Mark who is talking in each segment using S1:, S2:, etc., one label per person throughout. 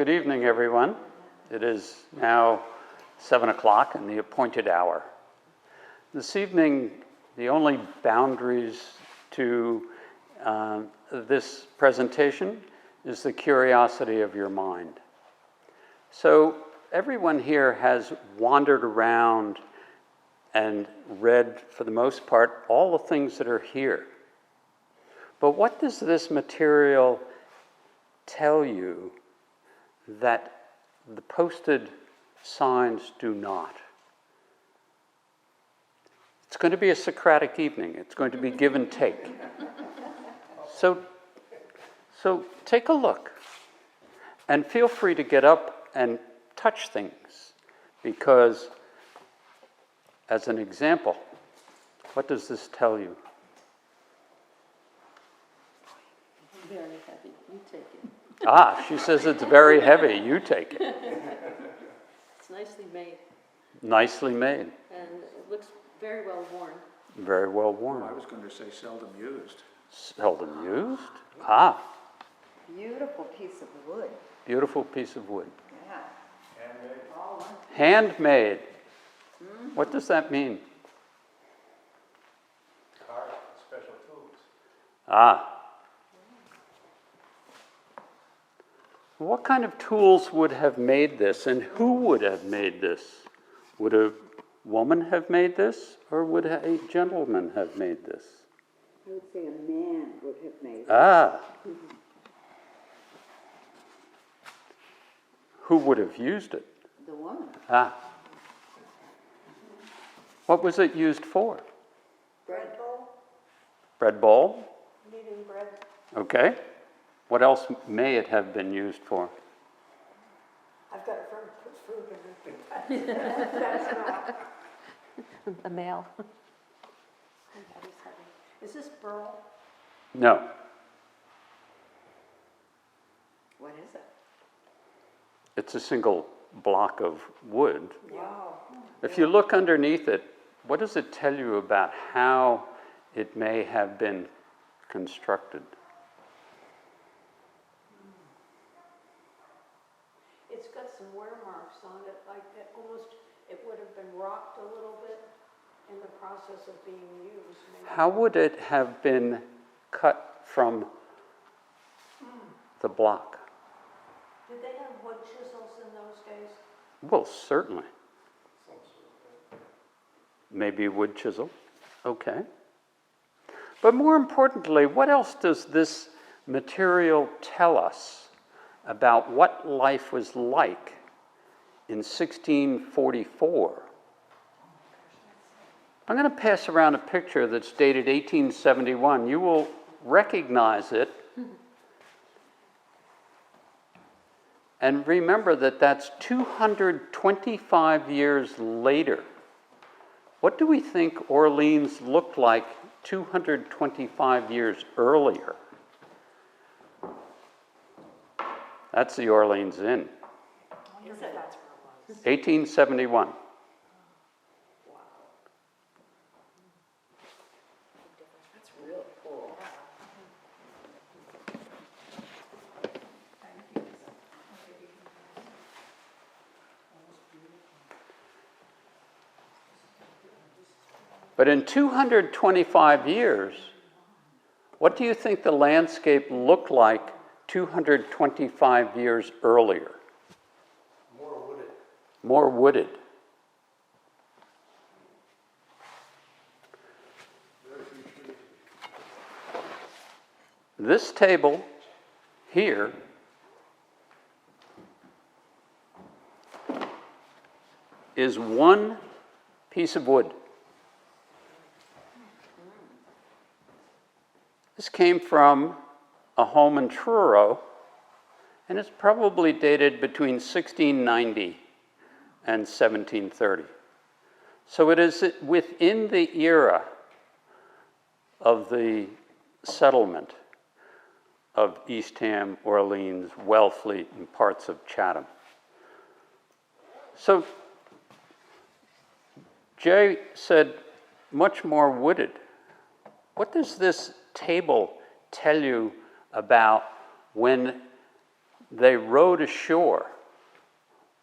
S1: Good evening, everyone. It is now 7 o'clock and the appointed hour. This evening, the only boundaries to this presentation is the curiosity of your mind. So everyone here has wandered around and read, for the most part, all the things that are here. But what does this material tell you that the posted signs do not? It's going to be a Socratic evening. It's going to be give and take. So take a look and feel free to get up and touch things, because as an example, what does this tell you?
S2: Very heavy. You take it.
S1: Ah, she says it's very heavy. You take it.
S2: It's nicely made,
S1: Nicely made.
S2: and it looks very well worn.
S1: Very well worn.
S3: I was going to say seldom used.
S1: Seldom used. Ah,
S4: Beautiful piece of wood.
S1: beautiful piece of wood.
S4: Yeah. All one.
S1: Handmade. What does that mean?
S3: Carved with special tools.
S1: Ah. What kind of tools would have made this, and who would have made this? Would a woman have made this, or would a gentleman have made this?
S4: I would say a man would have made it.
S1: Ah. Who would have used it?
S4: The woman.
S1: Ah. What was it used for?
S4: Bread bowl.
S1: Bread bowl?
S4: Kneading bread.
S1: Okay. What else may it have been used for?
S4: I've got a friend who puts food in it. That's not.
S2: A male. Is this burl?
S1: No.
S4: What is it?
S1: It's a single block of wood.
S4: Wow.
S1: If you look underneath it, what does it tell you about how it may have been constructed?
S5: It's got some wear marks on it, like that almost, it would have been rocked a little bit in the process of being used. Maybe.
S1: How would it have been cut from the block?
S5: Did they have wood chisels in those days?
S1: Well, certainly. Maybe a wood chisel. Okay. But more importantly, what else does this material tell us about what life was like in 1644? I'm going to pass around a picture that's dated 1871. You will recognize it. And remember that that's 225 years later. What do we think Orleans looked like 225 years earlier? That's the Orleans Inn. 1871.
S4: That's real cool.
S1: But in 225 years, what do you think the landscape looked like 225 years earlier?
S3: More wooded.
S1: More wooded.
S3: Very few trees.
S1: This table here is one piece of wood. This came from a home in Truro, and it's probably dated between 1690 and 1730. So it is within the era of the settlement of Eastham, Orleans, Wellfleet, and parts of Chatham. So Jay said, much more wooded. What does this table tell you about when they wrote ashore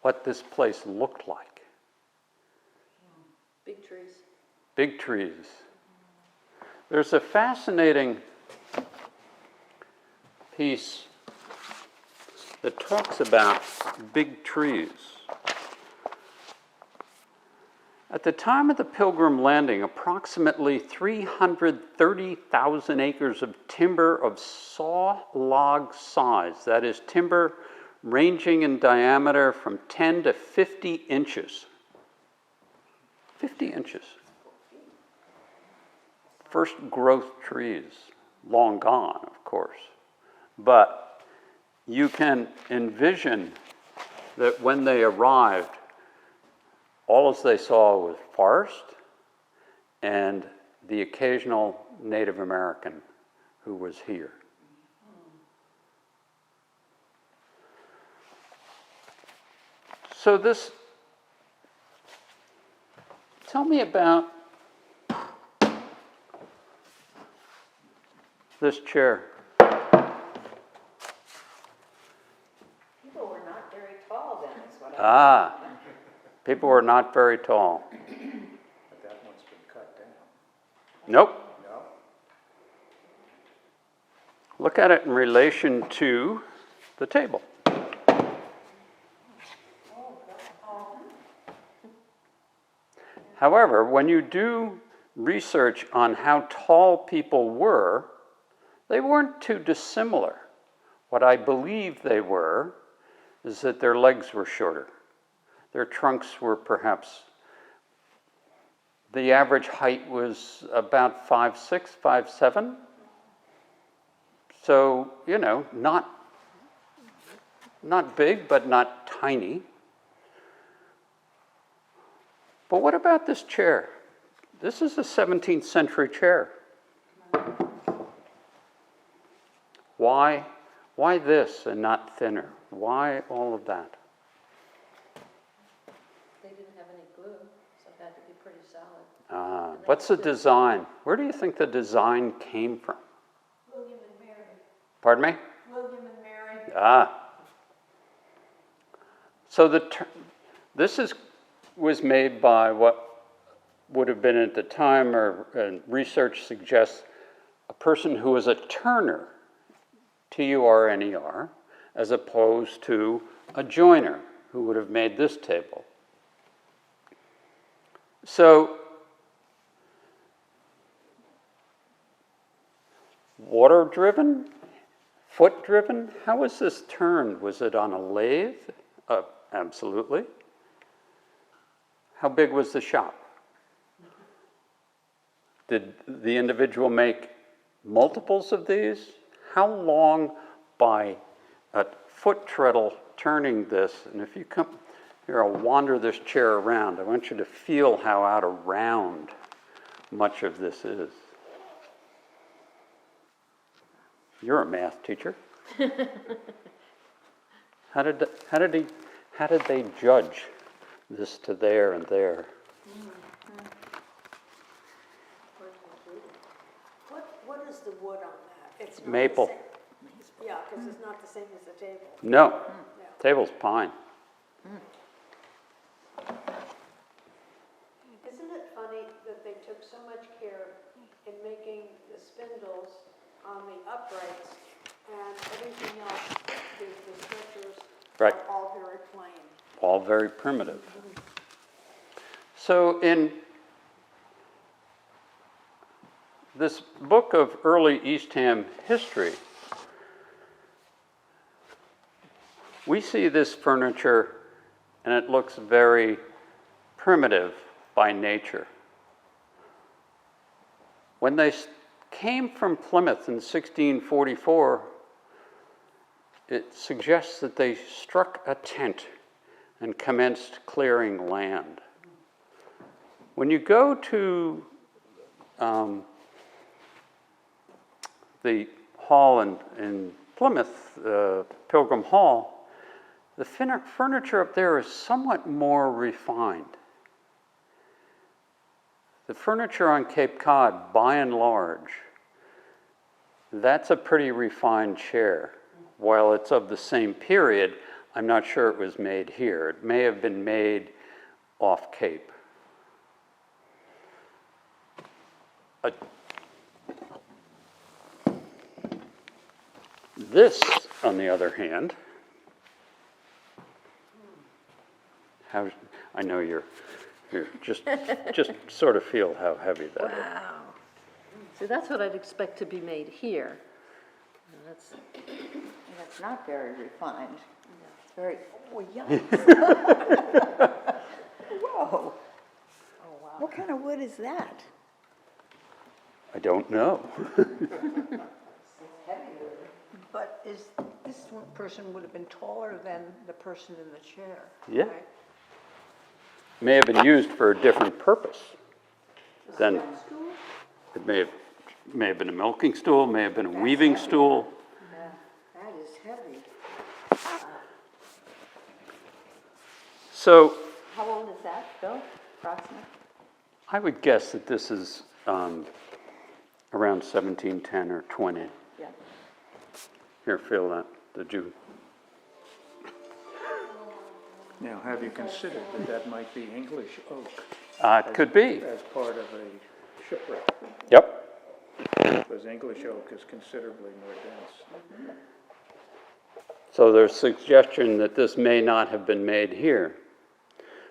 S1: what this place looked like.
S2: Big trees.
S1: Big trees. There's a fascinating piece that talks about big trees. At the time of the Pilgrim landing, approximately 330,000 acres of timber of saw log size, that is, timber ranging in diameter from 10 to 50 inches. 50 inches. First growth trees, long gone, of course. But you can envision that when they arrived, all they saw was forest and the occasional Native American who was here. So tell me about this chair.
S6: People were not very tall then, is what I.
S1: People were not very tall.
S3: But that one's been cut down.
S1: Nope.
S3: No?
S1: Look at it in relation to the table. However, when you do research on how tall people were, they weren't too dissimilar. What I believe they were is that their legs were shorter. Their trunks were perhaps, the average height was about 5'6", 5'7". So, not big, but not tiny. But what about this chair? This is a 17th century chair. Why this and not thinner? Why all of that?
S2: They didn't have any glue, so it had to be pretty solid.
S1: What's the design? Where do you think the design came from?
S5: William and Mary.
S1: Pardon me?
S5: William and Mary.
S1: So this was made by what would have been at the time, or research suggests, a person who was a turner, T-U-R-N-E-R, as opposed to a joiner who would have made this table. So, water-driven, foot-driven, how was this turned? Was it on a lathe? Absolutely. How big was the shop? Did the individual make multiples of these? How long by a foot treadle turning this? And if you come here, I'll wander this chair around. I want you to feel how out of round much of this is. You're a math teacher. How did they judge this to there and there?
S5: What is the wood on that? It's not the
S1: Maple.
S5: same- Yeah, because it's not the same as the table.
S1: No,
S5: Yeah.
S1: table's pine.
S5: Isn't it funny that they took so much care in making the spindles on the uprights and everything else, the structures
S1: Right.
S5: are all very plain.
S1: All very primitive. So in this book of early Eastham history, we see this furniture and it looks very primitive by nature. When they came from Plymouth in 1644, it suggests that they struck a tent and commenced clearing land. When you go to the hall in Plymouth, Pilgrim Hall, the furniture up there is somewhat more refined. The furniture on Cape Cod, by and large, that's a pretty refined chair. while it's of the same period, I'm not sure it was made here. It may have been made off Cape. This, on the other hand, I know you're just sort of feel how heavy that is.
S2: Wow. See, that's what I'd expect to be made here. And that's,
S6: And it's not very refined. It's very,
S4: Oh, yeah. Whoa. What kind of wood is that?
S1: I don't know.
S4: But this one person would have been taller than the person in the chair.
S1: Yeah.
S4: right?
S1: May have been used for a different purpose than, it may have been a milking stool, may have been a weaving stool.
S6: that is heavy.
S1: So
S6: How old is that, Bill? Approximately?
S1: I would guess that this is around 1710 or 20.
S6: Yeah.
S1: Here, feel that. Did you?
S3: Now, have you considered that that might be English oak
S1: It could be.
S3: as part of a shipwreck?
S1: Yep.
S3: Because English oak is considerably more dense.
S1: So there's suggestion that this may not have been made here.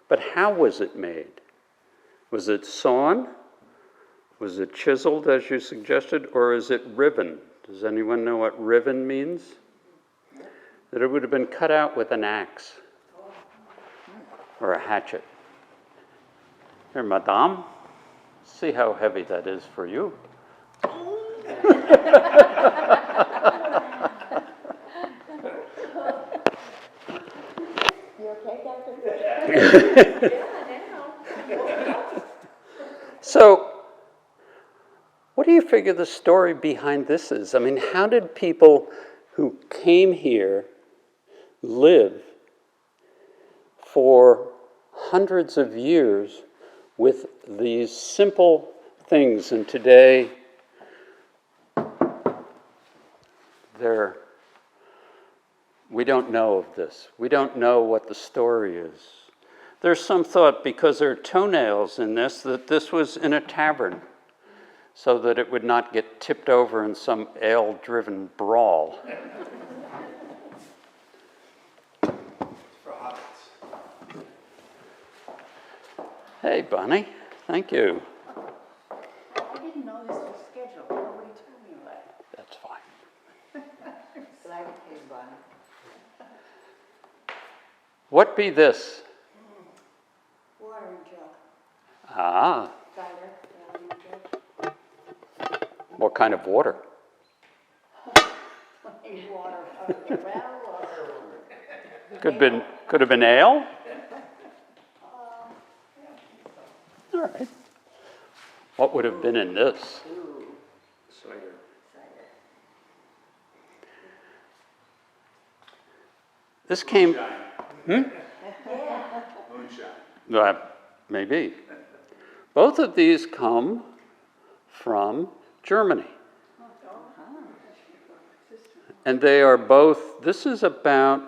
S1: But how was it made? Was it sawn? Was it chiseled, as you suggested, or is it riven? Does anyone know what riven means? That it would have been cut out with an axe or a hatchet. Here, madame, see how heavy that is for you.
S6: You okay, Captain?
S1: So, what do you figure the story behind this is? I mean, how did people who came here live for hundreds of years with these simple things? And today, we don't know of this. We don't know what the story is. There's some thought, because there are toenails in this, that this was in a tavern, so that it would not get tipped over in some ale-driven brawl. Hey, Bonnie, thank you.
S6: I didn't know this was scheduled. Nobody told me about it.
S1: That's fine.
S6: Glad you came, Bonnie.
S1: What be this?
S4: Watering jug.
S1: Ah,
S6: Cider, watering jug.
S1: what kind of water?
S6: Water, well, water.
S1: Could have been ale? All right. What would have been in this?
S3: Cider.
S1: This came.
S7: Moonshine.
S1: Maybe. Both of these come from Germany. And they are both, this is about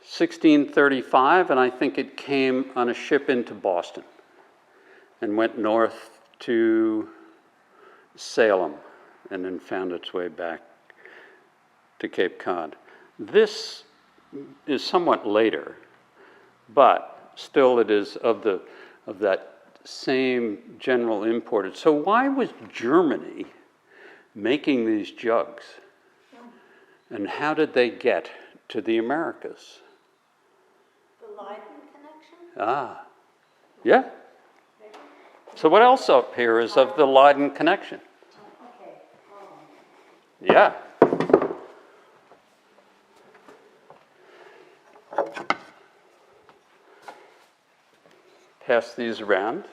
S1: 1635, and I think it came on a ship into Boston and went north to Salem and then found its way back to Cape Cod. This is somewhat later, but still it is of that same general import. So why was Germany making these jugs? And how did they get to the Americas?
S5: The Leiden connection?
S1: Ah, yeah. So what else up here is of the Leiden connection? Yeah. Pass these around.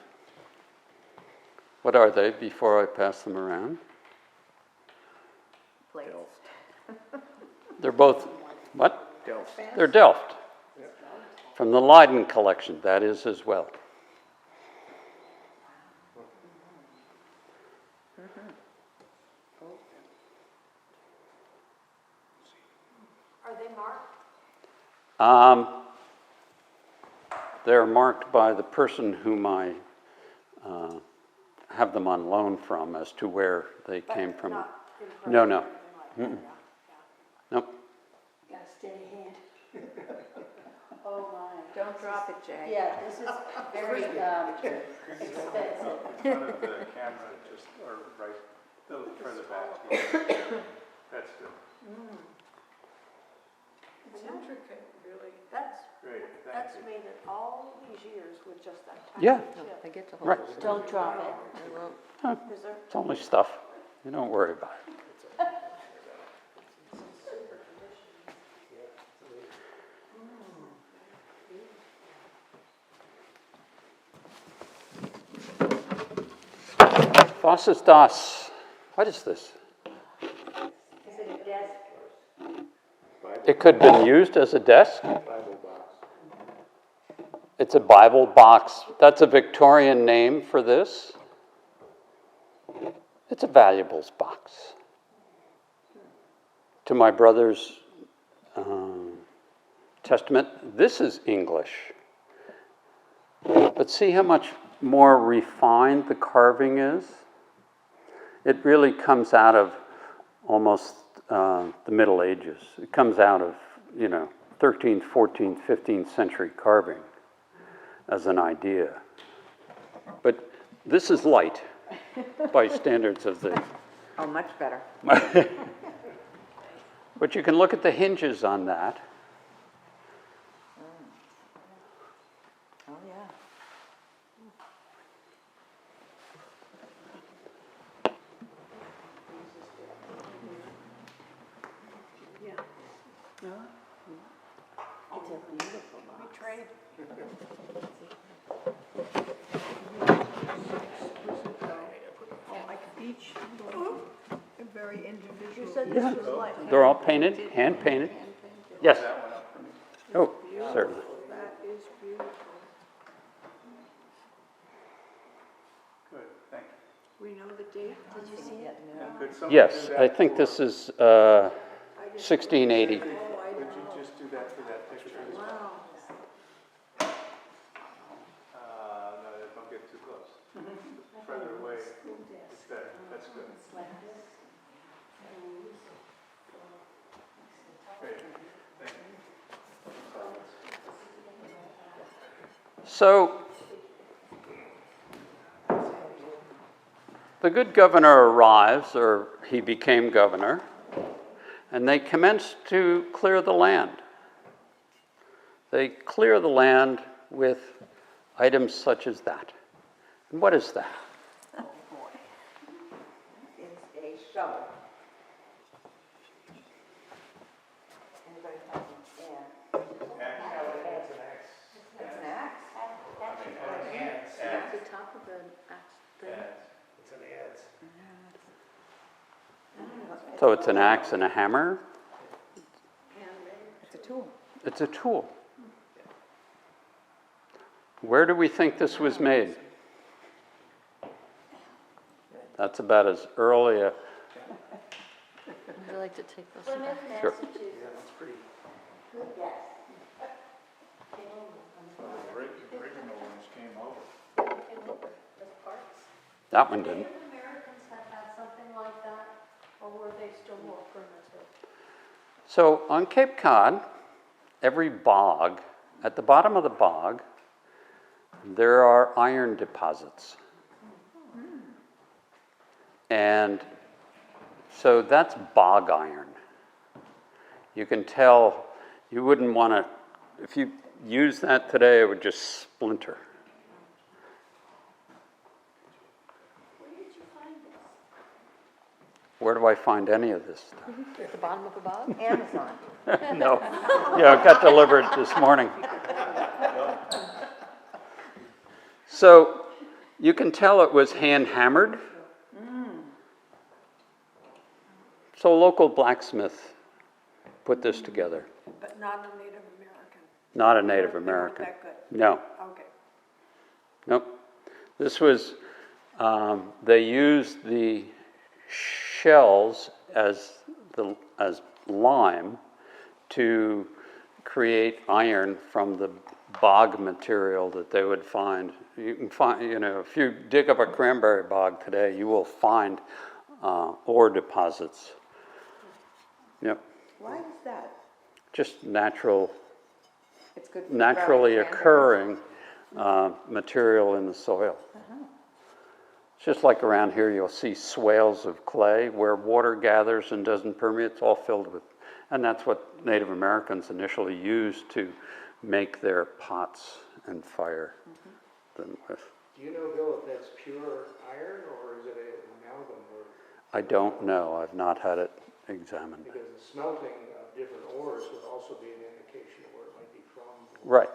S1: What are they before I pass them around?
S6: Plates.
S1: They're both, what?
S3: Delft.
S1: They're Delft. From the Leiden collection, that is as well.
S5: they marked?
S1: They're marked by the person whom I have them on loan from as to where they came from.
S5: Not in
S1: No,
S5: person
S1: no.
S5: or anything like that, yeah.
S1: Nope.
S4: Got a steady hand.
S6: Oh, my.
S2: Don't drop it, Jay.
S6: Yeah, this is very expensive.
S3: In front of the camera, just, or right, a little further back. That's good.
S5: It's intricate, really.
S3: Great, thank
S5: That's
S3: you.
S5: made it all these years with just that tiny
S1: Yeah.
S2: No,
S5: chip.
S2: I get to hold
S1: Right.
S2: it.
S6: Don't drop it.
S2: I won't.
S5: Is there,
S1: It's only stuff. You don't worry about it. Was das? What is this?
S6: Is it a desk?
S1: It could have been used as a desk. It's a Bible box. That's a Victorian name for this. It's a valuables box. To my brother's Testament, this is English. But see how much more refined the carving is? It really comes out of almost the Middle Ages. It comes out of, 13th, 14th, 15th century carving as an idea. But this is light by standards of the...
S6: Oh, much better.
S1: But you can look at the hinges on that.
S6: Oh, yeah.
S5: yeah,
S6: It's a beautiful
S5: we
S6: box.
S5: trade.
S4: Like each, very individual.
S5: You said this was like.
S1: They're all painted, hand painted. Yes. Oh, certainly.
S5: That is beautiful.
S3: Good, thank you.
S5: We know the date, did you see it?
S3: Could someone
S1: Yes,
S3: do that
S1: I think
S3: for-
S1: this is 1680.
S3: Would you just do that for that picture as well?
S5: Wow.
S3: No, don't get too close. Further away, it's better, that's good. Great, thank you.
S1: So, the good governor arrives, or he became governor, and they commence to clear the land. They clear the land with items such as that. And what is that?
S6: Oh, boy. It's a shovel. Anybody have an axe? It's an axe?
S2: It's the top of an axe thing.
S1: So it's an axe and a hammer.
S6: It's a tool.
S1: It's a tool. Where do we think this was made? That's about as early a...
S2: Would you like to take those?
S5: Plymouth,
S1: Sure.
S5: Massachusetts.
S6: Good guess.
S3: The original ones came over.
S1: That one didn't.
S5: Native Americans have had something like that, or were they still more primitive?
S1: So on Cape Cod, every bog, at the bottom of the bog, there are iron deposits. And so that's bog iron. You can tell, you wouldn't want to, if you use that today, it would just splinter.
S5: Where did you find this?
S1: Where do I find any of this stuff?
S2: At the bottom of the bog?
S6: Amazon.
S1: No. Yeah, it got delivered this morning. So you can tell it was hand hammered. So a local blacksmith put this together.
S5: But not a Native American.
S1: Not a Native
S5: They weren't
S1: American.
S5: that good.
S1: No,
S5: Okay.
S1: nope. This was, they used the shells as lime to create iron from the bog material that they would find. You can find, if you dig up a cranberry bog today, you will find ore deposits. Yep,
S4: Why is that?
S1: just natural,
S4: It's good for
S1: naturally
S4: growing
S1: occurring material in the soil. It's just like around here, you'll see swales of clay where water gathers and doesn't permeate, it's all filled with, and that's what Native Americans initially used to make their pots and fire them with.
S7: Do you know, Bill, if that's pure iron or is it an amalgam? Or,
S1: I don't know, I've not had it examined.
S7: because the smelting of different ores would also be an indication of where it might be from.
S1: Right.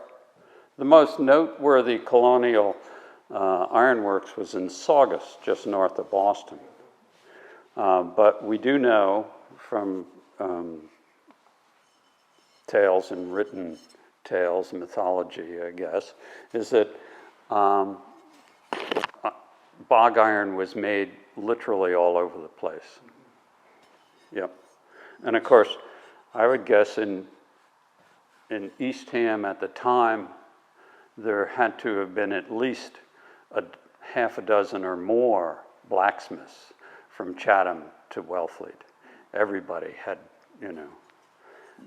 S1: The most noteworthy colonial ironworks was in Saugus, just north of Boston. But we do know from tales and written tales, mythology, I guess, is that bog iron was made literally all over the place. Yep. And of course, I would guess in Eastham at the time, there had to have been at least half a dozen or more blacksmiths from Chatham to Wellfleet. Everybody had, and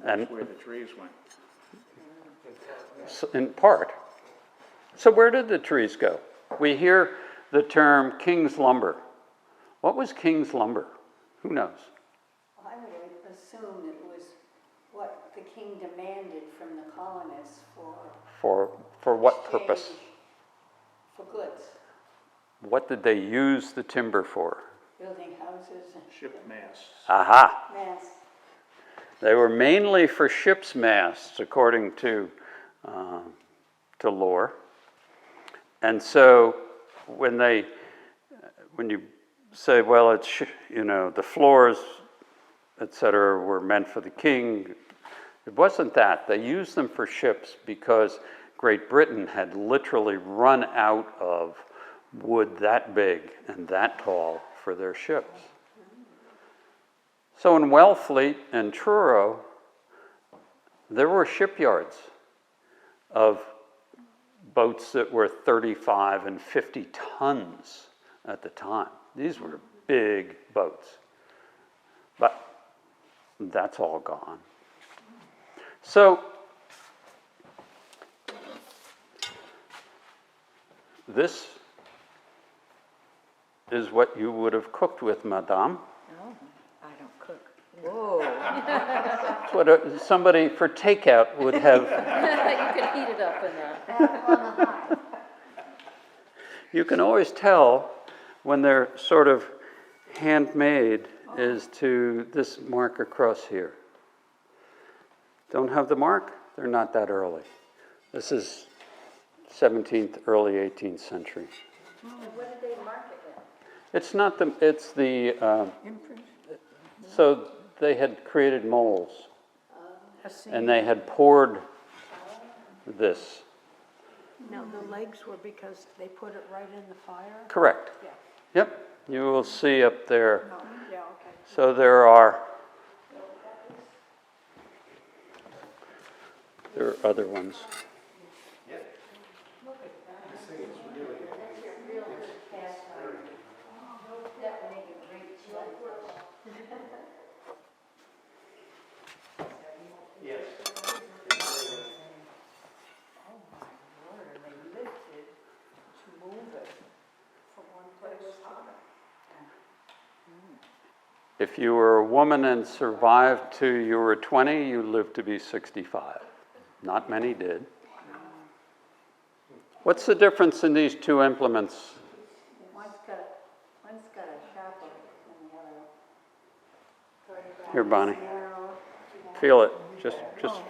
S3: That's where the trees went.
S1: in part. So where did the trees go? We hear the term King's lumber. What was King's lumber? Who knows?
S6: I would assume it was what the king demanded from the colonists
S1: For what purpose?
S6: exchange for goods,
S1: What did they use the timber for?
S6: building houses and
S3: Ship masts.
S1: Aha!
S6: masts.
S1: They were mainly for ships' masts, according to lore. And so when you say, well, it's the floors, etc., were meant for the king, it wasn't that. They used them for ships because Great Britain had literally run out of wood that big and that tall for their ships. So in Wellfleet and Truro, there were shipyards of boats that were 35 and 50 tons at the time. These were big boats. But that's all gone. So this is what you would have cooked with, madame.
S4: Oh, I don't cook. Whoa.
S1: It's what somebody for takeout would have.
S2: You can heat it up in that.
S6: Back on the high.
S1: You can always tell when they're sort of handmade is to this mark across here. Don't have the mark? They're not that early. This is 17th, early 18th century.
S6: And what did they mark it with?
S1: It's not the, it's the, so they had created molds and they had poured this.
S4: Now, the legs were because they put it right in the fire?
S1: Correct.
S4: Yeah.
S1: Yep, you will see up there.
S4: No, yeah, okay.
S1: So there are other ones. If you were a woman and survived to you were 20, you lived to be 65. Not many did. What's the difference in these two implements?
S6: One's got a sharper than the other.
S1: Here, Bonnie. Feel it. Just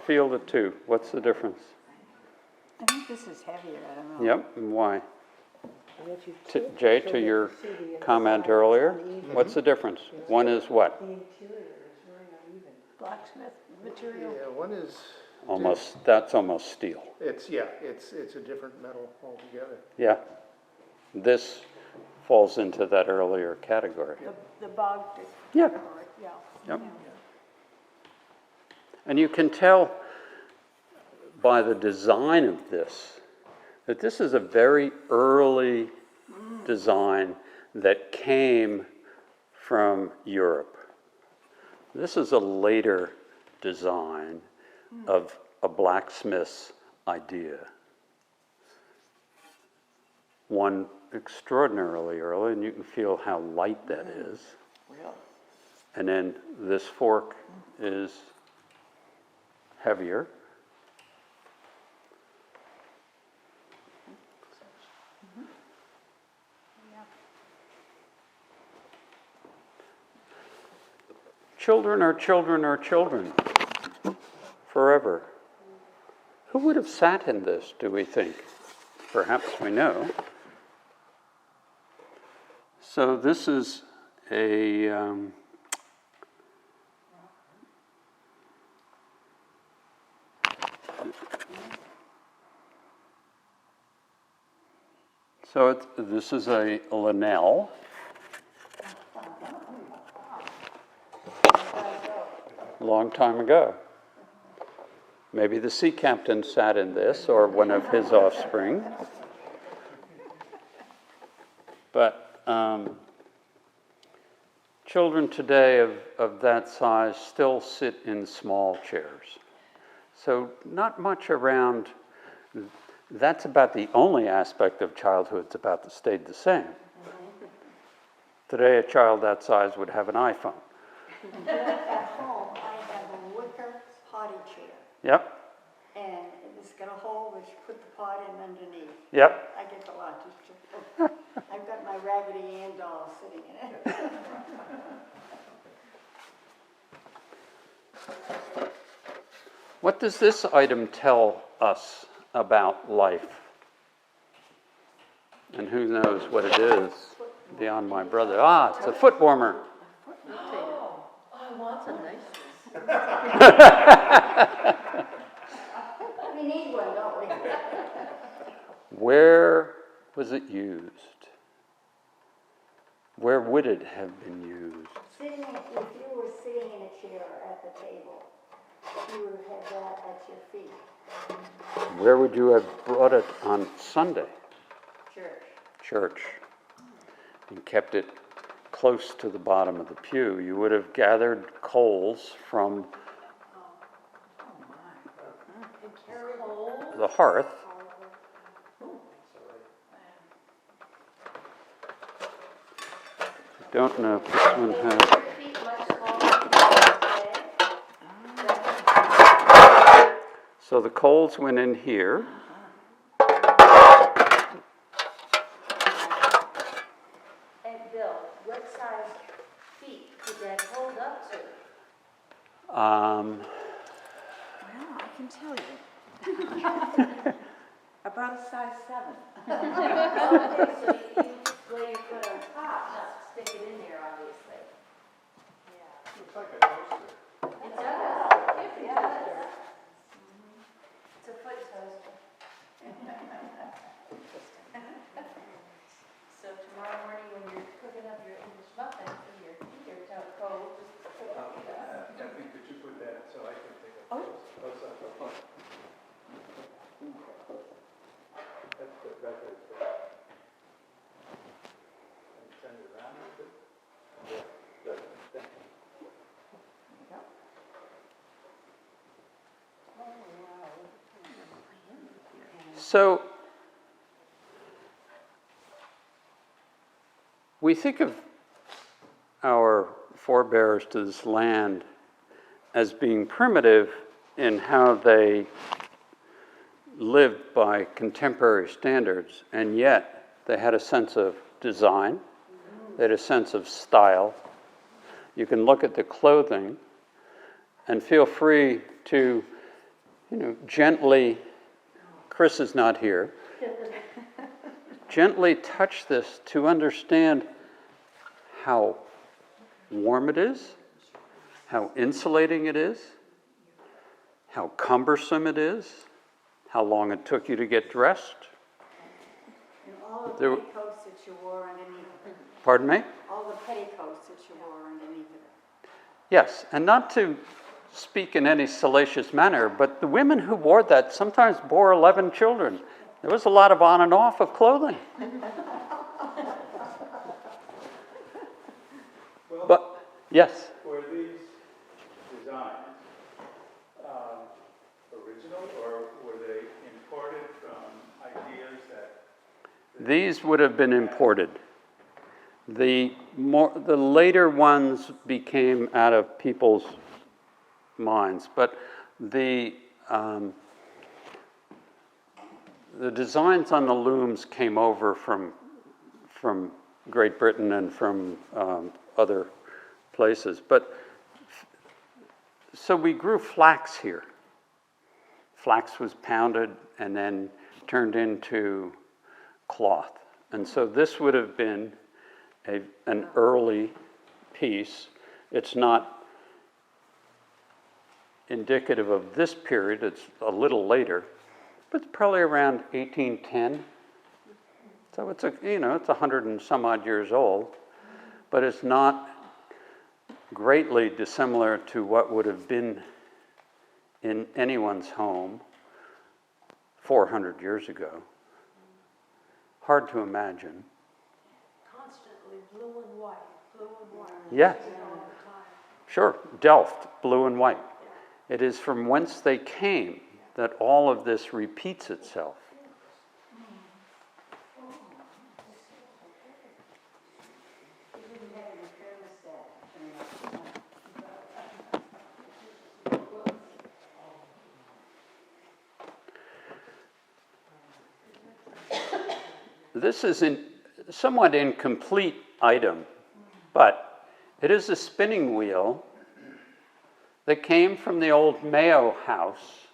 S1: feel the two. What's the difference?
S4: I think this is heavier, I don't know.
S1: Yep, and why? Jay, to your comment earlier, what's the difference? One is what?
S4: Blacksmith material.
S7: Yeah, one is,
S1: That's almost steel.
S7: it's a different metal altogether.
S1: Yeah. This falls into that earlier category.
S4: The bog
S1: Yeah.
S4: category, yeah.
S1: Yep. And you can tell by the design of this that this is a very early design that came from Europe. This is a later design of a blacksmith's idea. One extraordinarily early, and you can feel how light that is. And then this fork is heavier. Children are children are children forever. Who would have sat in this, do we think? Perhaps we know. So this is a this is a Linnell. Long time ago. Maybe the sea captain sat in this, or one of his offspring. But children today of that size still sit in small chairs. So not much around. That's about the only aspect of childhood that's about to stay the same. Today, a child that size would have an iPhone.
S6: At home, I have a wicker potty chair,
S1: Yep,
S6: and it's got a hole which you put the pot in underneath.
S1: yep.
S6: I get a lot to I've got my Raggedy Ann doll sitting in it.
S1: What does this item tell us about life? And who knows what it is beyond my brother? Ah, it's a foot warmer.
S2: That's a nice
S6: We need one, don't we?
S1: Where was it used? Where would it have been used?
S6: If you were sitting in a chair at the table, you would have that at your feet.
S1: Where would you have brought it on Sunday?
S6: Church.
S1: Church. And kept it close to the bottom of the pew. You would have gathered coals from the hearth. I don't know if this one has.
S6: Your feet much smaller than today.
S1: So the coals went in here.
S8: And Bill, what size feet could that hold up to?
S1: Um,
S9: Well, I can tell you. About a size 7.
S8: Okay, so you just lay your foot on top, not stick it in there, obviously.
S3: Looks like a toaster.
S8: It does. It does. It's a foot toaster. So tomorrow morning when you're cooking up your English muffins and your feet are out cold, just put it up.
S3: Kathleen, could you put that so I can take a close up of it? That's good, that's good. And turn it around a bit. Yeah, good, thank you.
S1: so we think of our forebears to this land as being primitive in how they lived by contemporary standards, and yet they had a sense of design, they had a sense of style. You can look at the clothing and feel free to, gently, Chris is not here, gently touch this to understand how warm it is, how insulating it is, how cumbersome it is, how long it took you to get dressed.
S6: And all the
S1: There-
S6: petticoats that you wore underneath it.
S1: Pardon me?
S6: All the petticoats that you wore underneath it.
S1: Yes, and not to speak in any salacious manner, but the women who wore that sometimes bore 11 children. There was a lot of on and off of clothing. But, yes?
S3: Were these designs original, or were they imported from ideas that?
S1: These would have been imported. The later ones became out of people's minds, but the designs on the looms came over from Great Britain and from other places. But so we grew flax here. Flax was pounded and then turned into cloth. And so this would have been an early piece. It's not indicative of this period, it's a little later, but it's probably around 1810. So it's it's 100 and some odd years old, but it's not greatly dissimilar to what would have been in anyone's home 400 years ago. Hard to imagine.
S5: Constantly blue and white, blue and white.
S1: Yes.
S5: All the time.
S1: Sure, Delft, blue and white. It is from whence they came that all of this repeats itself. This is a somewhat incomplete item, but it is a spinning wheel that came from the old Mayo house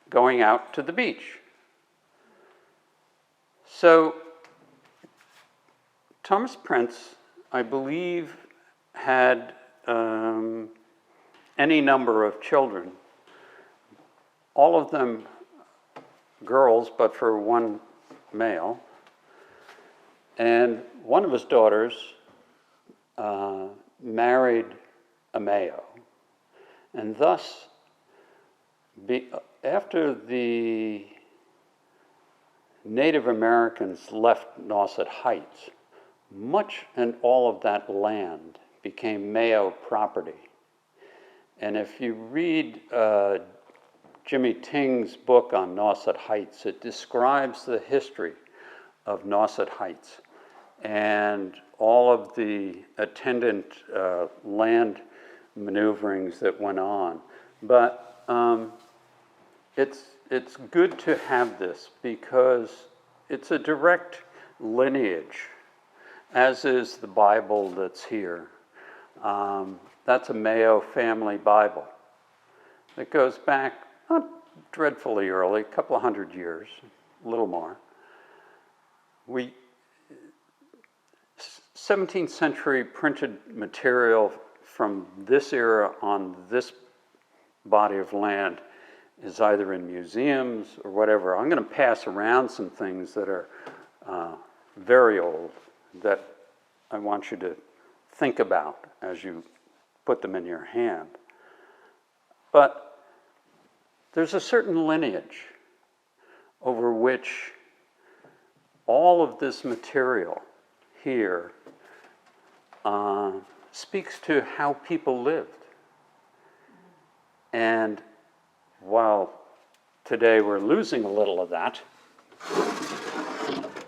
S1: going out to the beach. So Thomas Prince, I believe, had any number of children, all of them girls, but for one male. And one of his daughters married a Mayo. And thus, after the Native Americans left Nauset Heights, much and all of that land became Mayo property. And if you read Jimmy Ting's book on Nauset Heights, it describes the history of Nauset Heights and all of the attendant land maneuverings that went on. But it's good to have this because it's a direct lineage, as is the Bible that's here. That's a Mayo family Bible that goes back not dreadfully early, a couple of hundred years, a little more. 17th century printed material from this era on this body of land is either in museums or whatever. I'm going to pass around some things that are very old that I want you to think about as you put them in your hand. But there's a certain lineage over which all of this material here speaks to how people lived. And while today we're losing a little of that,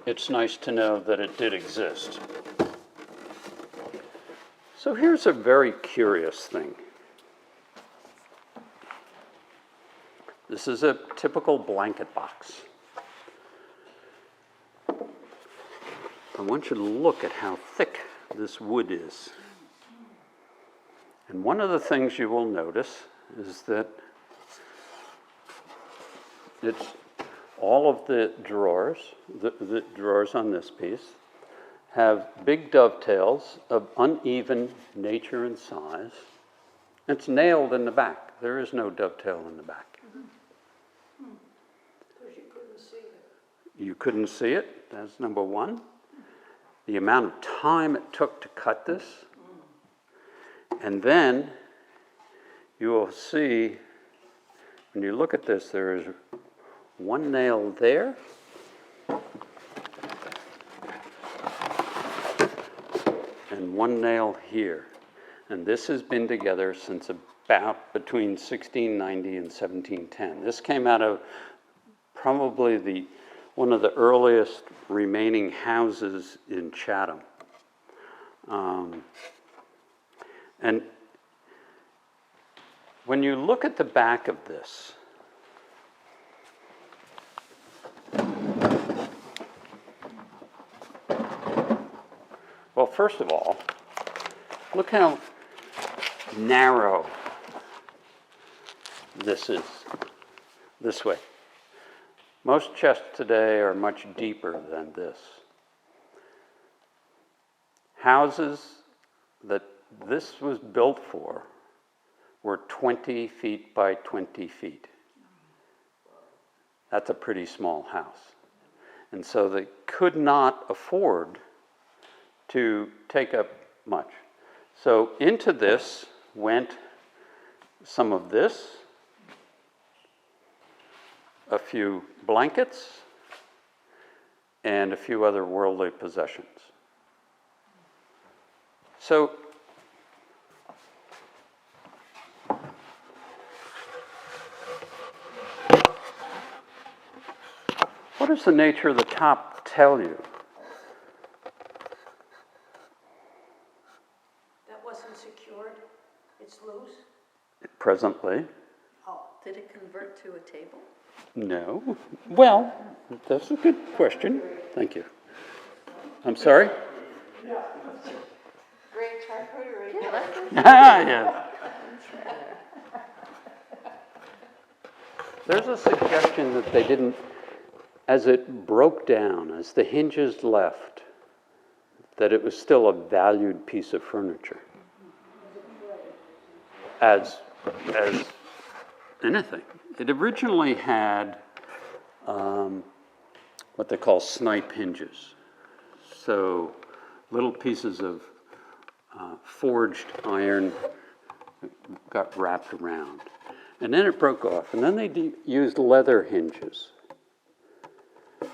S1: it's nice to know that it did exist. So here's a very curious thing. This is a typical blanket box. I want you to look at how thick this wood is. And one of the things you will notice is that it's all of the drawers on this piece have big dovetails of uneven nature and size. It's nailed in the back. There is no dovetail in the back.
S5: Because you couldn't see it.
S1: You couldn't see it, that's number one. The amount of time it took to cut this. And then you will see, when you look at this, there is one nail there, and one nail here. And this has been together since about between 1690 and 1710. This came out of probably one of the earliest remaining houses in Chatham. And when you look at the back of this, well, first of all, look how narrow this is, this way. Most chests today are much deeper than this. Houses that this was built for were 20 feet by 20 feet. That's a pretty small house. And so they could not afford to take up much. So into this went some of this, a few blankets, and a few other worldly possessions. So what does the nature of the top tell you?
S5: That wasn't secured, it's loose?
S1: Presently,
S2: Did it convert to a table?
S1: no. Well, that's a good question. Thank you. I'm sorry?
S8: Great charcuterie.
S2: Yeah, that's it.
S1: Yeah. There's a suggestion that they didn't, as it broke down, as the hinges left, that it was still a valued piece of furniture. As anything. It originally had what they call snipe hinges. So little pieces of forged iron got wrapped around. And then it broke off. And then they used leather hinges.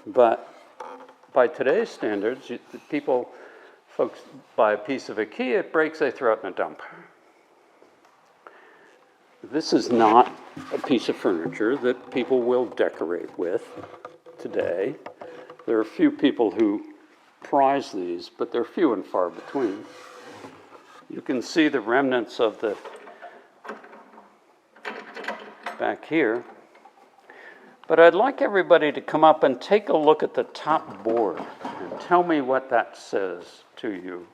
S1: But by today's standards, folks buy a piece of IKEA, it breaks, they throw it in a dump. This is not a piece of furniture that people will decorate with today. There are a few people who prize these, but they're few and far between. You can see the remnants of the back here. But I'd like everybody to come up and take a look at the top board and tell me what that says to you.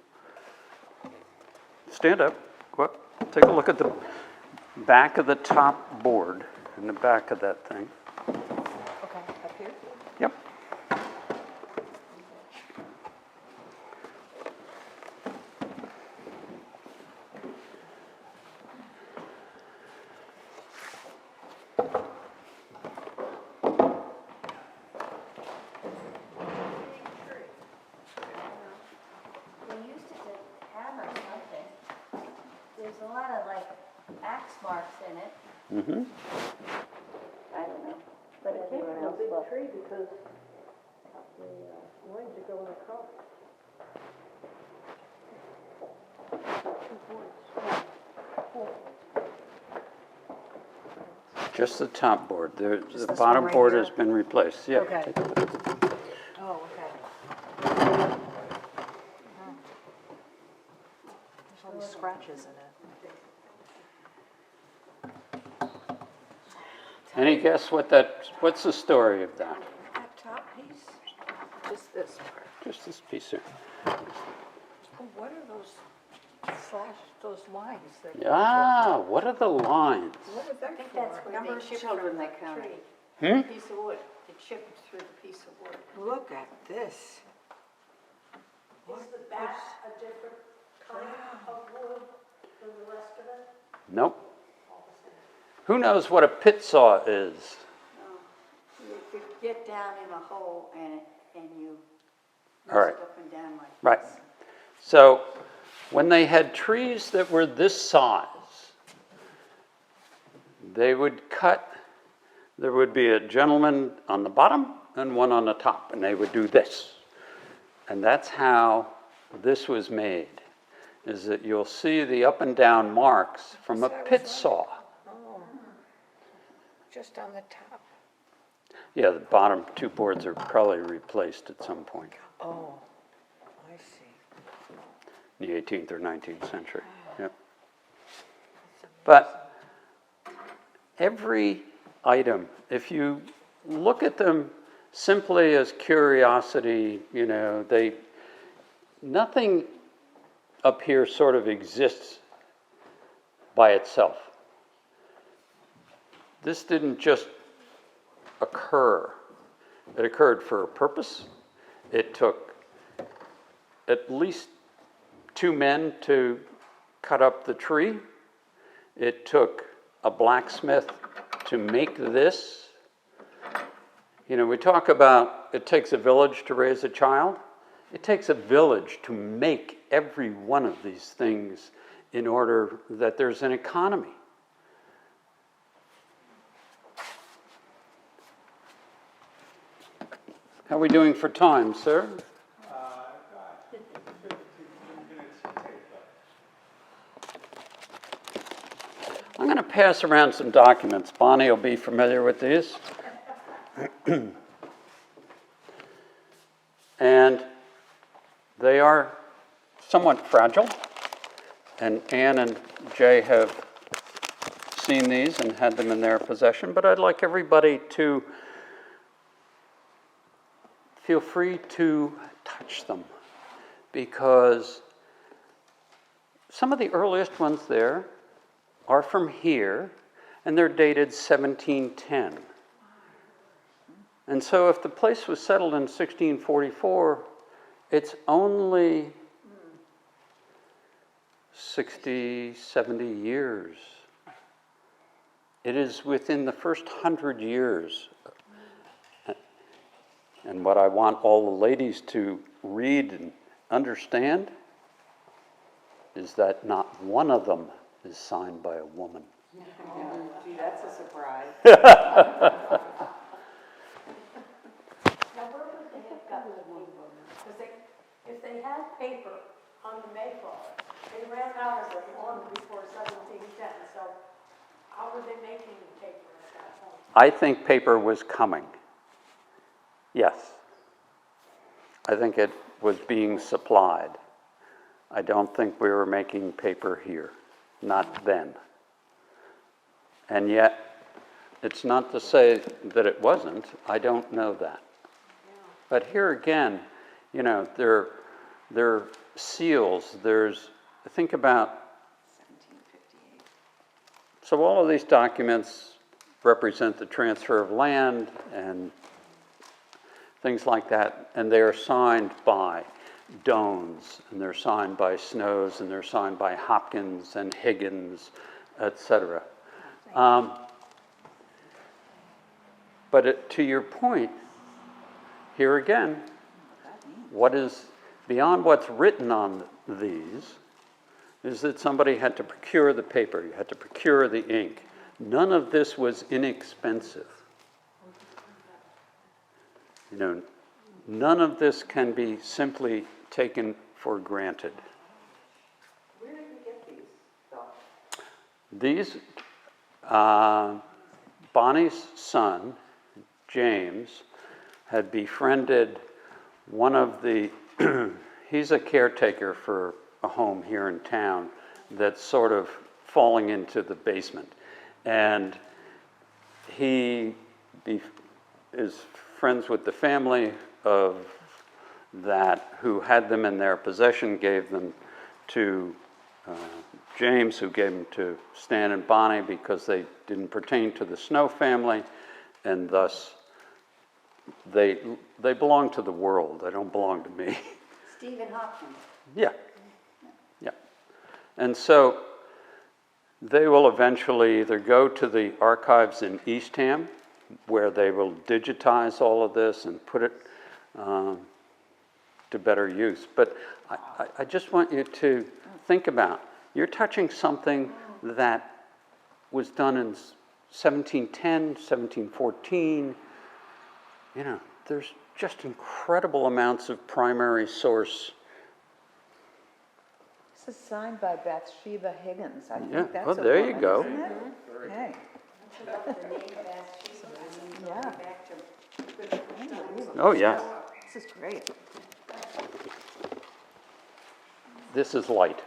S1: Stand up. Go up. Take a look at the back of the top board in the back of that thing.
S9: Okay, up here?
S1: Yep.
S8: They used it to hammer something. There's a lot of like axe marks in it.
S1: Mm-hmm.
S8: I don't know. But
S5: It came
S8: everyone
S5: from a
S8: else
S5: big
S8: will.
S5: tree because the wings are going across.
S1: Just the top board. The
S9: Just this
S1: bottom
S9: one right
S1: board
S9: here?
S1: has been replaced. Yeah.
S9: Okay.
S1: Take a look at the-
S9: Oh, okay. There's all these scratches in it.
S1: Any guess what's the story of that?
S9: That top piece? Just this part.
S1: Just this piece here.
S9: Oh, what are those those lines that?
S1: Ah, what are the lines?
S9: What was that
S5: I think
S9: for?
S5: that's where
S9: Number
S5: they
S9: of
S5: chipped
S9: children
S5: from
S9: they
S5: the
S9: counted.
S5: tree. Piece of wood, it chipped through the piece of wood.
S9: Look at this.
S5: Is the back a different kind of wood than the rest of it?
S1: Nope. Who knows what a pit saw is?
S6: You get down in a hole and you
S1: All right.
S6: it up and down like
S1: Right.
S6: this.
S1: So when they had trees that were this size, they would cut, there would be a gentleman on the bottom and one on the top, and they would do this. And that's how this was made, is that you'll see the up and down marks from a pit saw.
S4: Oh, just on the top.
S1: Yeah, the bottom two boards are probably replaced at some point
S4: Oh, I see.
S1: in the 18th or 19th century. Yep. But every item, if you look at them simply as curiosity, you know, nothing up here sort of exists by itself. This didn't just occur. It occurred for a purpose. It took at least 2 men to cut up the tree. It took a blacksmith to make this. You know, we talk about it takes a village to raise a child. It takes a village to make every one of these things in order that there's an economy. How are we doing for time, sir?
S3: 15 minutes to take that.
S1: I'm going to pass around some documents. Bonnie will be familiar with these. And they are somewhat fragile. And Ann and Jay have seen these and had them in their possession. But I'd like everybody to feel free to touch them, because some of the earliest ones there are from here, and they're dated 1710. And so if the place was settled in 1644, it's only 60, 70 years. It is within the first 100 years. And what I want all the ladies to read and understand is that not one of them is signed by a woman.
S9: Gee, that's a surprise.
S5: Now, where would they have gotten the paper? Because if they had paper on the Mayflower, they ran out of it long before 1710, so how were they making the paper at that point?
S1: I think paper was coming. Yes. I think it was being supplied. I don't think we were making paper here. Not then. And yet, it's not to say that it wasn't. I don't know that. But here again, you know, there are seals. Think about,
S9: 1758.
S1: so all of these documents represent the transfer of land and things like that, and they are signed by Dones, and they're signed by Snows, and they're signed by Hopkins and Higgins, etc. But to your point, here again, what is beyond what's written on these is that somebody had to procure the paper, you had to procure the ink. None of this was inexpensive. You know, none of this can be simply taken for granted.
S9: Where did you get these, though?
S1: These, Bonnie's son, James, had befriended one of the, he's a caretaker for a home here in town that's sort of falling into the basement. And he is friends with the family of that who had them in their possession, gave them to James, who gave them to Stan and Bonnie because they didn't pertain to the Snow family, and thus they belong to the world. They don't belong to me.
S6: Stephen Hopkins.
S1: Yeah. And so they will eventually either go to the archives in Eastham, where they will digitize all of this and put it to better use. But I just want you to think about, you're touching something that was done in 1710, 1714. You know, there's just incredible amounts of primary source.
S9: This is signed by Bathsheba Higgins. I
S1: Yeah,
S9: think that's
S1: well,
S9: a
S1: there you
S9: woman,
S1: go.
S9: isn't it? Hey, yeah.
S1: Oh, yeah.
S9: This is great.
S1: This is light.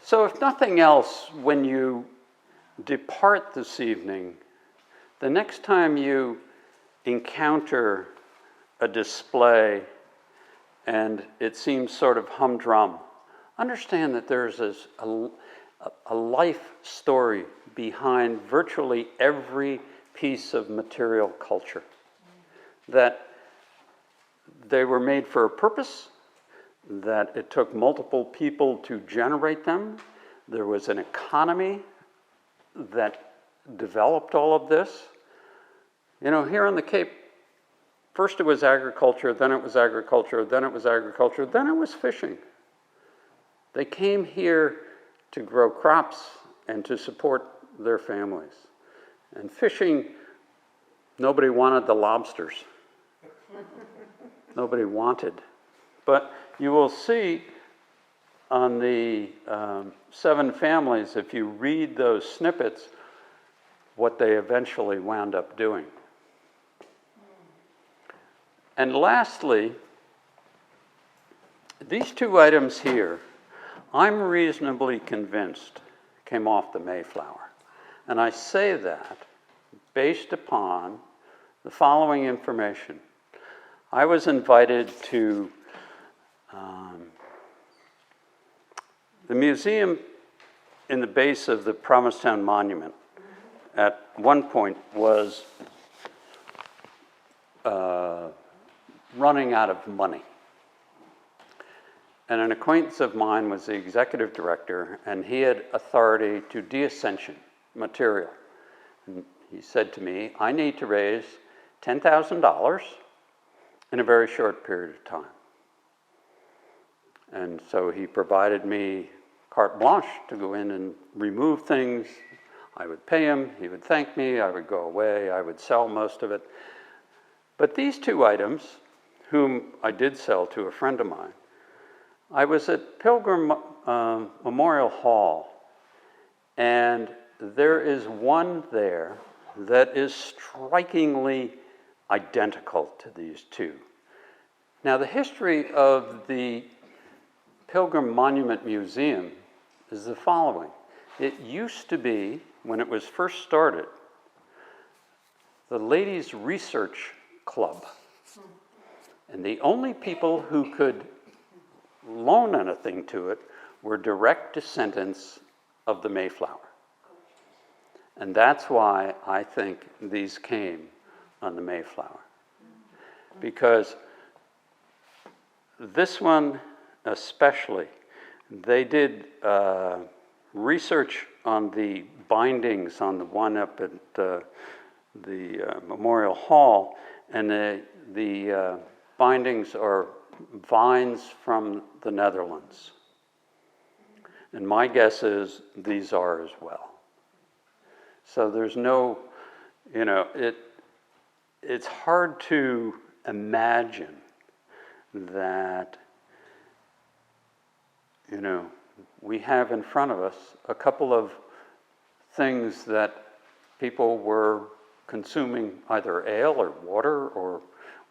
S1: So if nothing else, when you depart this evening, the next time you encounter a display and it seems sort of humdrum, understand that there's a life story behind virtually every piece of material culture. That they were made for a purpose, that it took multiple people to generate them. There was an economy that developed all of this. You know, here on the Cape, first it was agriculture, then it was agriculture, then it was agriculture, then it was fishing. They came here to grow crops and to support their families. And fishing, nobody wanted the lobsters. Nobody wanted. But you will see on the 7 families, if you read those snippets, what they eventually wound up doing. And lastly, these 2 items here, I'm reasonably convinced came off the Mayflower. And I say that based upon the following information. I was invited to the museum in the base of the Provincetown Monument. At one point was running out of money. And an acquaintance of mine was the executive director, and he had authority to deascension material. And he said to me, I need to raise $10,000 in a very short period of time. And so he provided me carte blanche to go in and remove things. I would pay him, he would thank me, I would go away, I would sell most of it. But these 2 items, whom I did sell to a friend of mine, I was at Pilgrim Memorial Hall, and there is one there that is strikingly identical to these 2. Now, the history of the Pilgrim Monument Museum is the following. It used to be, when it was first started, the Ladies' Research Club. And the only people who could loan anything to it were direct descendants of the Mayflower. And that's why I think these came on the Mayflower. Because this one especially, they did research on the bindings on the one up at the Memorial Hall, and the bindings are vines from the Netherlands. And my guess is these are as well. So there's no, you know, it's hard to imagine that, you know, we have in front of us a couple of things that people were consuming, either ale or water or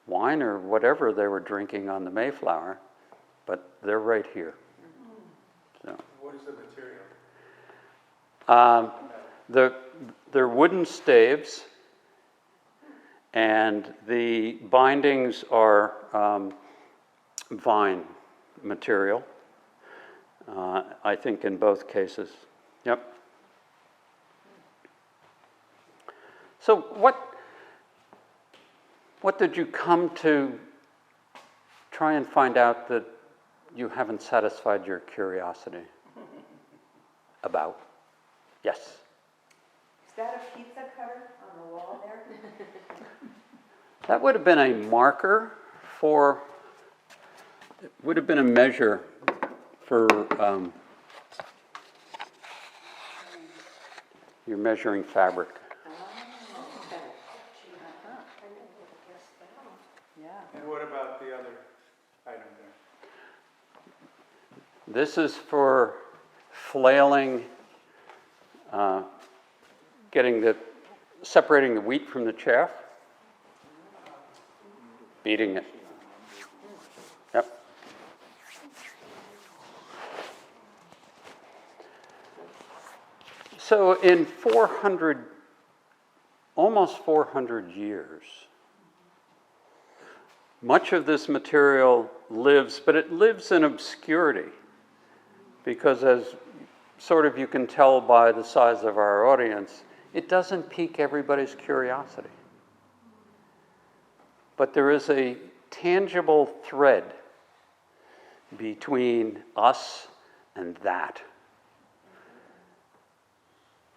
S1: wine or whatever they were drinking on the Mayflower, but they're right here. So.
S3: What is the material?
S1: They're wooden staves, and the bindings are vine material, I think in both cases. Yep. So what did you come to try and find out that you haven't satisfied your curiosity about? Yes?
S9: Is that a pizza cutter on the wall there?
S1: That would have been a marker for would have been a measure for, you're measuring fabric.
S2: Yeah.
S3: And what about the other item there?
S1: This is for flailing, separating the wheat from the chaff, beating it. Yep. So in almost 400 years, much of this material lives, but it lives in obscurity, because as sort of you can tell by the size of our audience, it doesn't pique everybody's curiosity. But there is a tangible thread between us and that.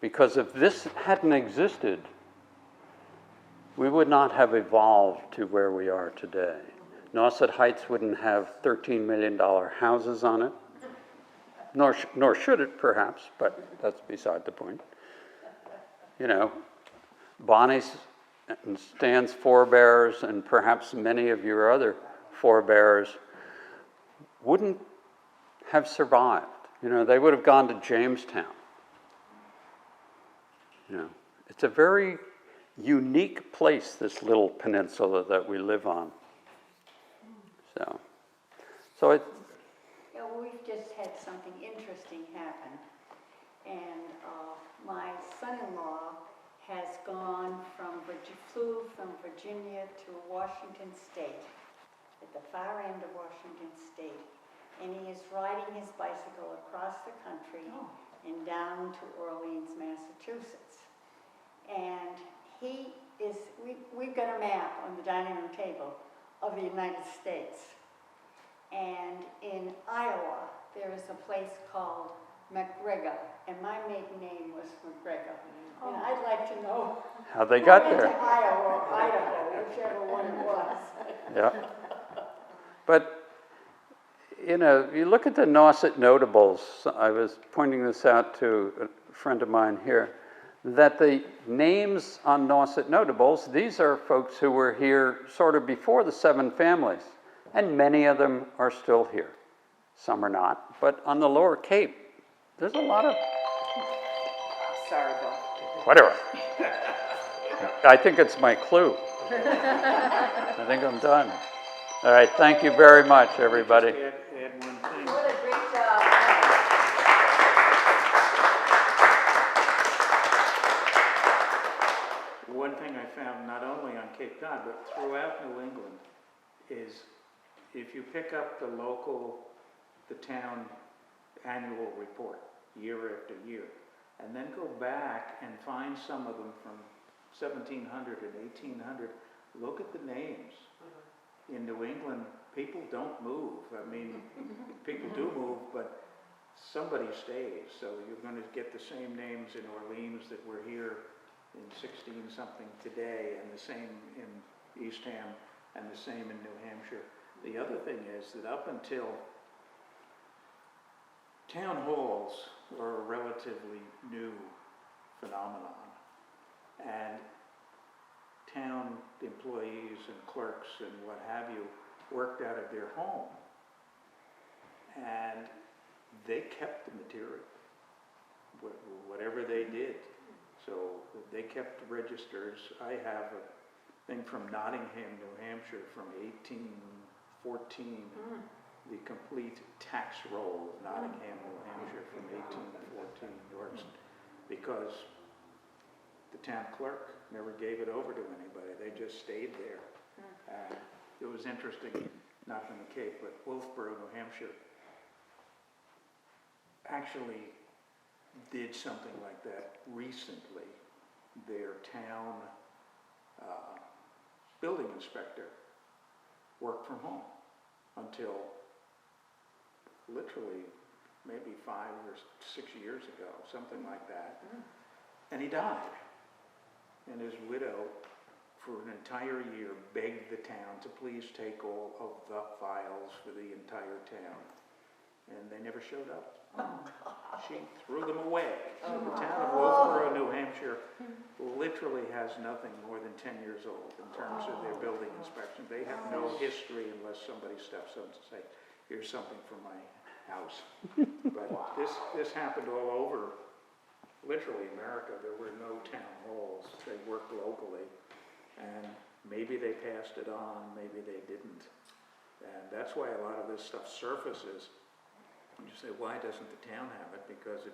S1: Because if this hadn't existed, we would not have evolved to where we are today. Nauset Heights wouldn't have $13 million houses on it, nor should it perhaps, but that's beside the point. You know, Bonnie's and Stan's forebears, and perhaps many of your other forebears, wouldn't have survived. You know, they would have gone to Jamestown. You know, it's a very unique place, this little peninsula that we live on. So it,
S6: Yeah, well, we've just had something interesting happen, and my son-in-law has flew from Virginia to Washington State, at the far end of Washington State, and he is riding his bicycle across the country and down to Orleans, Massachusetts. And we've got a map on the dining room table of the United States. And in Iowa, there is a place called McGregor, and my maiden name was McGregor. And I'd like to know
S1: how they got
S6: who went
S1: there.
S6: to Iowa or Idaho, whichever one it was.
S1: Yeah. But, you know, you look at the Nauset Notables, I was pointing this out to a friend of mine here, that the names on Nauset Notables, these are folks who were here sort of before the 7 families, and many of them are still here. Some are not, but on the Lower Cape, there's a lot of...
S9: Sorry, Bill.
S1: Whatever. I think it's my clue. I think I'm done. All right, thank you very much, everybody.
S3: Just add one thing.
S8: What a great job.
S3: One thing I found not only on Cape Cod, but throughout New England, is if you pick up the town annual report, year after year, and then go back and find some of them from 1700 and 1800, look at the names. In New England, people don't move. I mean, people do move, but somebody stays. So you're going to get the same names in Orleans that were here in 16-something today, and the same in Eastham, and the same in New Hampshire. The other thing is that up until town halls are a relatively new phenomenon, and town employees and clerks and what have you worked out of their home, and they kept the material, whatever they did. So they kept registers. I have a thing from Nottingham, New Hampshire from 1814, the complete tax roll of Nottingham, New Hampshire from 1814, because the town clerk never gave it over to anybody. They just stayed there. It was interesting, not from the Cape, but Wolfboro, New Hampshire, actually did something like that recently. Their town building inspector worked from home until literally maybe 5 or 6 years ago, something like that. And he died. And his widow for an entire year, begged the town to please take all of the files for the entire town. And they never showed up. She threw them away. So the town of Wolfboro, New Hampshire literally has nothing more than 10 years old in terms of their building inspection. They have no history unless somebody steps up to say, here's something for my house. But this happened all over, literally America. There were no town halls. They worked locally. And maybe they passed it on, maybe they didn't. And that's why a lot of this stuff surfaces. You say, why doesn't the town have it? Because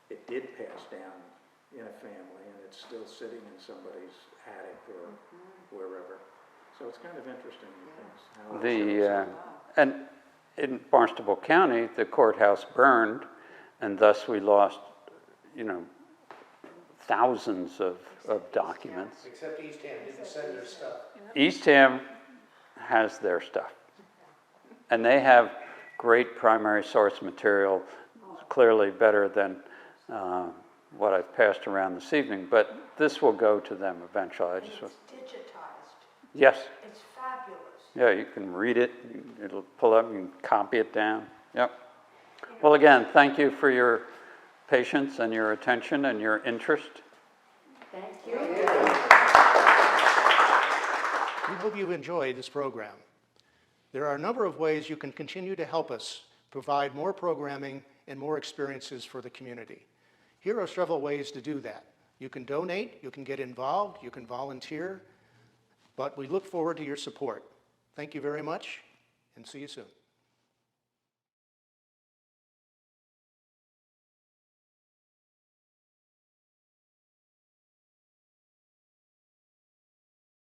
S3: it did pass down in a family, and it's still sitting in somebody's attic or wherever. So it's kind of interesting, how it shows up.
S1: And in Barnstable County, the courthouse burned, and thus we lost, thousands of documents.
S7: Except Eastham didn't send their stuff.
S1: Eastham has their stuff. And they have great primary source material, clearly better than what I've passed around this evening. But this will go to them eventually.
S5: It's digitized.
S1: Yes.
S5: It's fabulous.
S1: Yeah, you can read it. It'll pull up. You can copy it down. Yep. Well, again, thank you for your patience and your attention and your interest.
S6: Thank you.
S7: We hope you enjoyed this program. There are a number of ways you can continue to help us provide more programming and more experiences for the community. Here are several ways to do that. You can donate, you can get involved, you can volunteer, but we look forward to your support. Thank you very much, and see you soon.